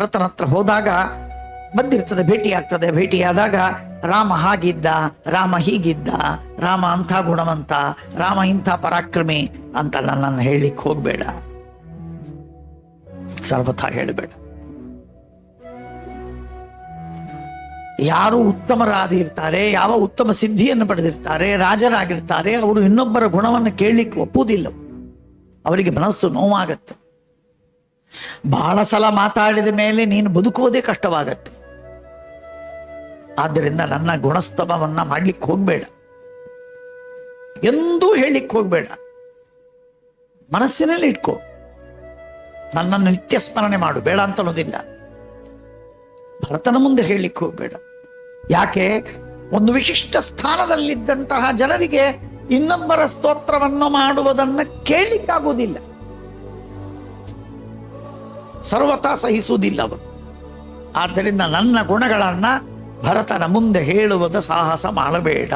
ಭರತನ ಹತ್ರ ಹೋದಾಗ ಬಂದಿರ್ತದೆ, ಭೇಟಿಯಾದಾಗ ರಾಮ ಹಾಗಿದ್ದ, ರಾಮ ಹೀಗಿದ್ದ, ರಾಮ ಅಂಥ ಗುಣವಂತ, ರಾಮ ಇಂಥ ಪರಾಕ್ರಮಿ ಅಂತ ನನ್ನನ್ನು ಹೇಳಲಿಕ್ಕೆ ಹೋಗ್ಬೇಡ, ಸರ್ವಥಾ ಹೇಳಬೇಡ. ಯಾರು ಉತ್ತಮರಾದಿರ್ತಾರೆ, ಯಾವ ಉತ್ತಮ ಸಿದ್ಧಿಯನ್ನು ಪಡೆದಿರ್ತಾರೆ, ರಾಜರಾಗಿರ್ತಾರೆ, ಅವರು ಇನ್ನೊಬ್ಬರ ಗುಣವನ್ನು ಕೇಳಲಿಕ್ಕೆ ಒಪ್ಪುವುದಿಲ್ಲ. ಅವರಿಗೆ ಮನಸ್ಸು ನೋವಾಗತ್ತೆ. ಬಹಳ ಸಲ ಮಾತಾಡಿದ ಮೇಲೆ ನೀನು ಬದುಕುವುದೇ ಕಷ್ಟವಾಗತ್ತೆ. ಆದ್ದರಿಂದ ನನ್ನ ಗುಣಸ್ತವನ್ನ ಮಾಡ್ಲಿಕ್ಕೆ ಹೋಗ್ಬೇಡ, ಎಂದೂ ಹೇಳಲಿಕ್ಕೆ ಹೋಗ್ಬೇಡ, ಮನಸ್ಸಿನಲ್ಲಿ ಇಟ್ಕೋ. ನನ್ನನ್ನು ನಿತ್ಯ ಸ್ಮರಣೆ ಮಾಡು, ಬೇಡ ಅಂತ ಅನ್ನೋದಿಲ್ಲ. ಭರತನ ಮುಂದೆ ಹೇಳಲಿಕ್ಕೆ ಹೋಗ್ಬೇಡ. ಯಾಕೆ? ಒಂದು ವಿಶಿಷ್ಟ ಸ್ಥಾನದಲ್ಲಿದ್ದಂತಹ ಜನರಿಗೆ ಇನ್ನೊಬ್ಬರ ಸ್ತೋತ್ರವನ್ನು ಮಾಡುವುದನ್ನ ಕೇಳಲಿಕ್ಕಾಗುವುದಿಲ್ಲ, ಸರ್ವಥಾ ಸಹಿಸುವುದಿಲ್ಲ ಅವರು. ಆದ್ದರಿಂದ ನನ್ನ ಗುಣಗಳನ್ನ ಭರತನ ಮುಂದೆ ಹೇಳುವುದ ಸಾಹಸ ಮಾಡಬೇಡ.